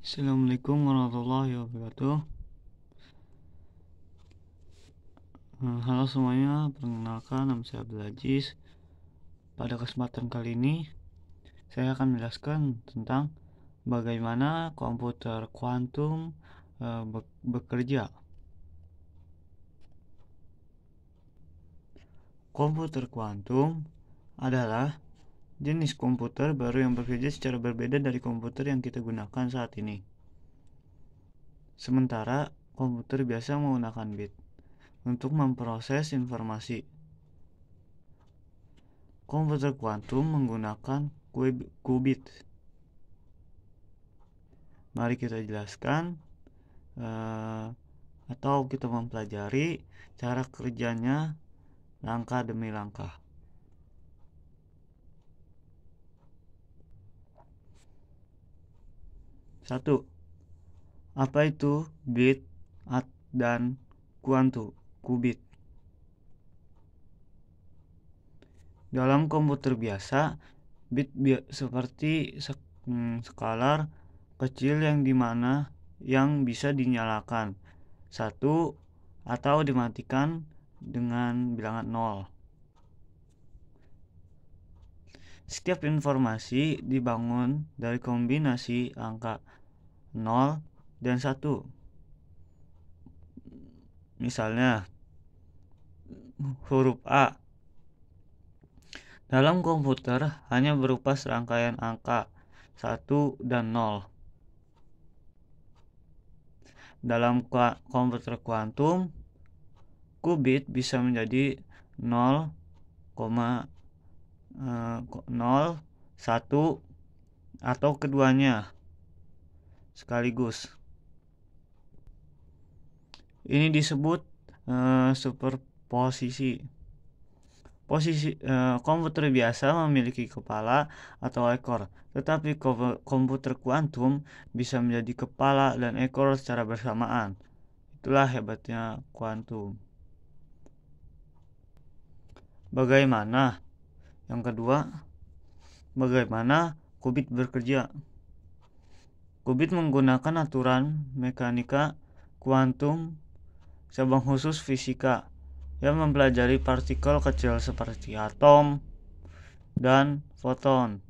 Assalamualaikum warahmatullahi wabarakatuh. Halo semuanya, perkenalkan nama saya Abdul Aziz. Pada kesempatan kali ini saya akan menjelaskan tentang bagaimana komputer kuantum bekerja. Komputer kuantum adalah jenis komputer baru yang bekerja secara berbeda dari komputer yang kita gunakan saat ini. Sementara komputer biasa menggunakan bit untuk memproses informasi. Komputer kuantum menggunakan qubit. Mari kita jelaskan atau kita mempelajari cara kerjanya langkah demi langkah. Satu, apa itu bit dan qubit? Dalam komputer biasa, bit seperti skalar kecil yang bisa dinyalakan 1 atau dimatikan dengan bilangan 0. Setiap informasi dibangun dari kombinasi angka 0 dan 1. Misalnya, huruf A dalam komputer hanya berupa serangkaian angka 1 dan 0. Dalam komputer kuantum, qubit bisa menjadi 0, 0, 1 atau keduanya sekaligus. Ini disebut superposisi. Komputer biasa memiliki kepala atau ekor, tetapi komputer kuantum bisa menjadi kepala dan ekor secara bersamaan. Itulah hebatnya kuantum. Bagaimana? Yang kedua, bagaimana qubit bekerja? Qubit menggunakan aturan mekanika kuantum cabang khusus fisika yang mempelajari partikel kecil seperti atom dan foton.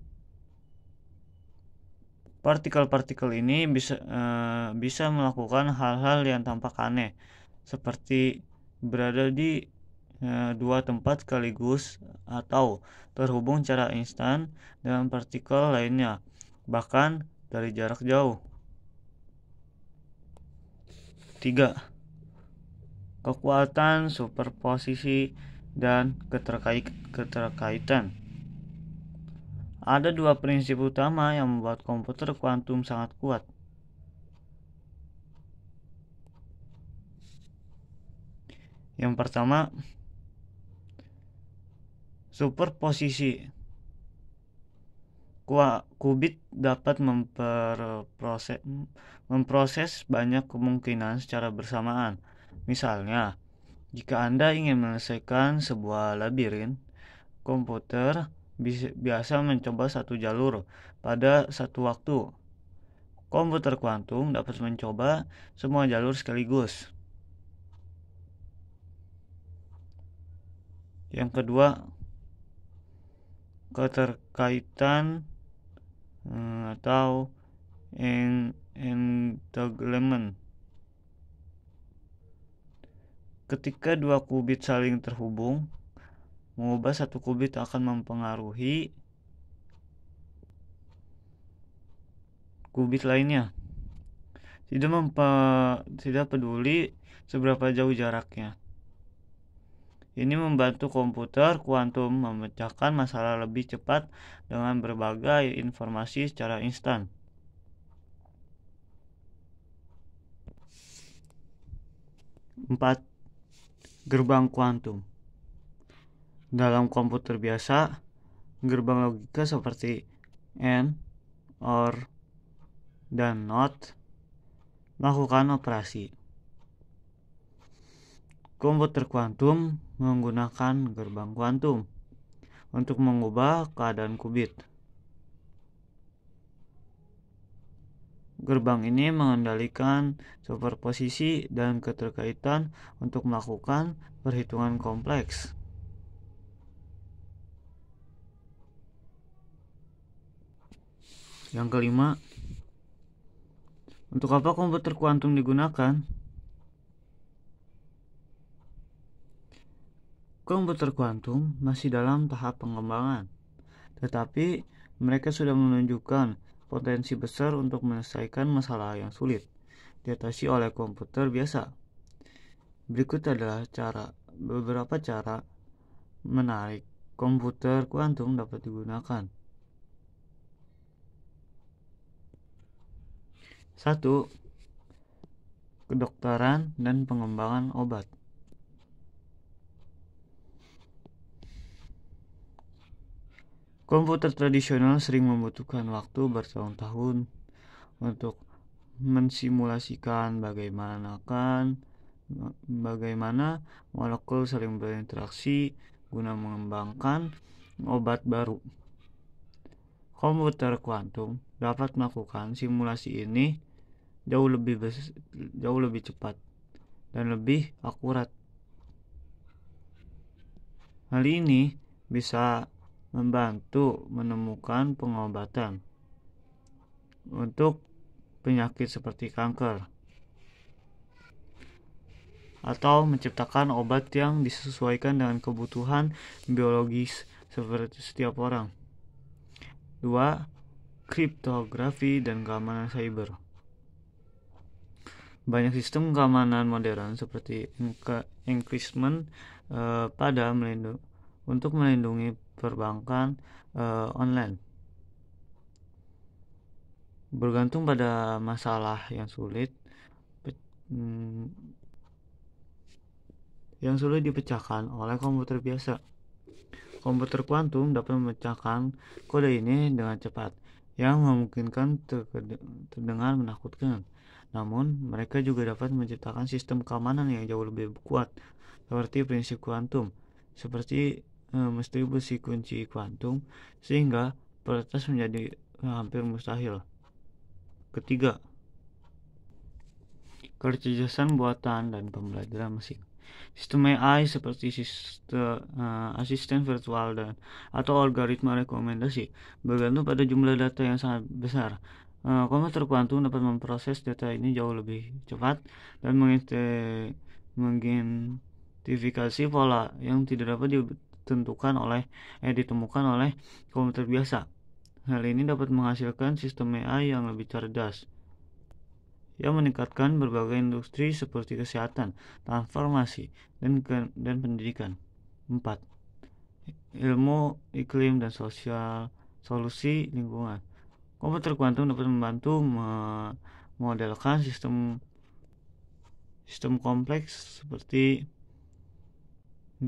Partikel-partikel ini bisa melakukan hal-hal yang tampak aneh, seperti berada di dua tempat sekaligus atau terhubung secara instan dengan partikel lainnya, bahkan dari jarak jauh. 3. Kekuatan superposisi dan keterkaitan. Ada dua prinsip utama yang membuat komputer kuantum sangat kuat. Yang pertama, superposisi. Qubit dapat memproses banyak kemungkinan secara bersamaan. Misalnya, jika Anda ingin menyelesaikan sebuah labirin, komputer biasa mencoba satu jalur pada satu waktu. Komputer kuantum dapat mencoba semua jalur sekaligus. Yang kedua, keterkaitan atau entanglement. Ketika dua qubit saling terhubung, mengubah satu qubit akan mempengaruhi qubit lainnya. Tidak peduli seberapa jauh jaraknya. Ini membantu komputer kuantum memecahkan masalah lebih cepat dengan berbagai informasi secara instan. 4. Gerbang kuantum. Dalam komputer biasa, gerbang logika seperti AND, OR, dan NOT melakukan operasi. Komputer kuantum menggunakan gerbang kuantum untuk mengubah keadaan qubit. Gerbang ini mengendalikan superposisi dan keterkaitan untuk melakukan perhitungan kompleks. Yang kelima, untuk apa komputer kuantum digunakan? Komputer kuantum masih dalam tahap pengembangan, tetapi mereka sudah menunjukkan potensi besar untuk menyelesaikan masalah yang sulit diatasi oleh komputer biasa. Berikut adalah beberapa cara menarik komputer kuantum dapat digunakan. 1. Kedokteran dan pengembangan obat. Komputer tradisional sering membutuhkan waktu bertahun-tahun untuk mensimulasikan bagaimana molekul saling berinteraksi guna mengembangkan obat baru. Komputer kuantum dapat melakukan simulasi ini jauh lebih cepat dan lebih akurat. Hal ini bisa membantu menemukan pengobatan untuk penyakit seperti kanker atau menciptakan obat yang disesuaikan dengan kebutuhan biologis seperti setiap orang. 2. Kriptografi dan keamanan cyber. Banyak sistem keamanan modern seperti encryption untuk melindungi perbankan online. Bergantung pada masalah yang sulit dipecahkan oleh komputer biasa. Komputer kuantum dapat memecahkan kode ini dengan cepat, yang memungkinkan terdengar menakutkan. Namun, mereka juga dapat menciptakan sistem keamanan yang jauh lebih kuat, seperti prinsip kuantum, seperti misteri besi kunci kuantum, sehingga peretas menjadi hampir mustahil. Ketiga, kecerdasan buatan dan pembelajaran mesin. Sistem AI seperti asisten virtual atau algoritma rekomendasi bergantung pada jumlah data yang sangat besar. Komputer kuantum dapat memproses data ini jauh lebih cepat dan mengidentifikasi pola yang tidak dapat ditemukan oleh komputer biasa. Hal ini dapat menghasilkan sistem AI yang lebih cerdas, yang meningkatkan berbagai industri seperti kesehatan, transformasi, dan pendidikan. 4. Ilmu iklim dan solusi lingkungan. Komputer kuantum dapat membantu memodelkan sistem kompleks seperti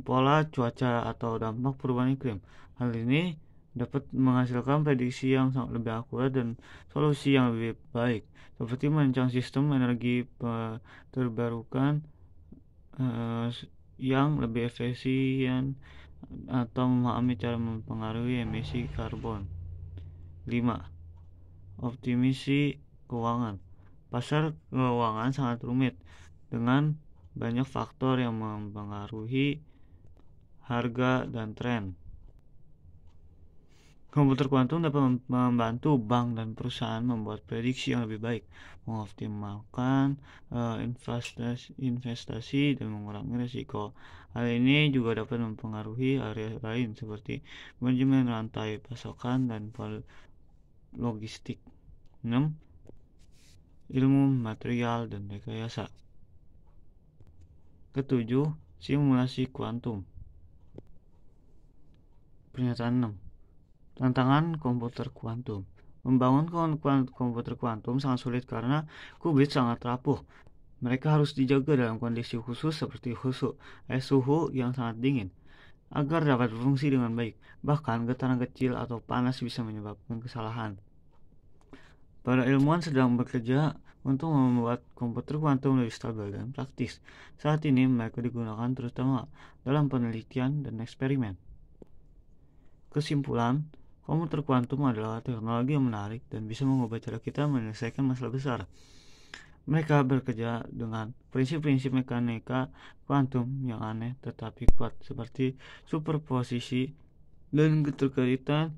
pola cuaca atau dampak perubahan iklim. Hal ini dapat menghasilkan prediksi yang lebih akurat dan solusi yang lebih baik, seperti merancang sistem energi terbarukan yang lebih efisien atau memahami cara mempengaruhi emisi karbon. 5. Optimisi keuangan. Pasar keuangan sangat rumit dengan banyak faktor yang mempengaruhi harga dan tren. Komputer kuantum dapat membantu bank dan perusahaan membuat prediksi yang lebih baik, mengoptimalkan investasi dan mengurangi risiko. Hal ini juga dapat mempengaruhi area lain seperti manajemen rantai pasokan dan logistik. 6. Ilmu material dan rekayasa. Ketujuh, simulasi kuantum. Pernyataan 6. Tantangan komputer kuantum. Membangun komputer kuantum sangat sulit karena qubit sangat rapuh. Mereka harus dijaga dalam kondisi khusus seperti suhu yang sangat dingin agar dapat berfungsi dengan baik. Bahkan getaran kecil atau panas bisa menyebabkan kesalahan. Para ilmuwan sedang bekerja untuk membuat komputer kuantum lebih stabil dan praktis. Saat ini mereka digunakan terutama dalam penelitian dan eksperimen. Kesimpulan, Komputer kuantum adalah teknologi yang menarik dan bisa mengubah cara kita menyelesaikan masalah besar. Mereka bekerja dengan prinsip-prinsip mekanika kuantum yang aneh tetapi kuat, seperti superposisi dan keterkaitan.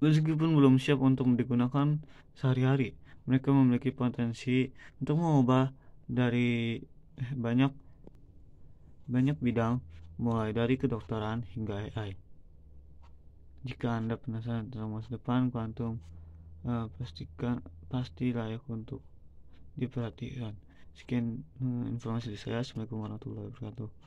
Meskipun belum siap untuk digunakan sehari-hari, mereka memiliki potensi untuk mengubah dari banyak bidang, mulai dari kedokteran hingga AI. Jika Anda penasaran tentang masa depan kuantum, pasti layak untuk diperhatikan. Sekian informasi dari saya. Assalamualaikum warahmatullahi wabarakatuh.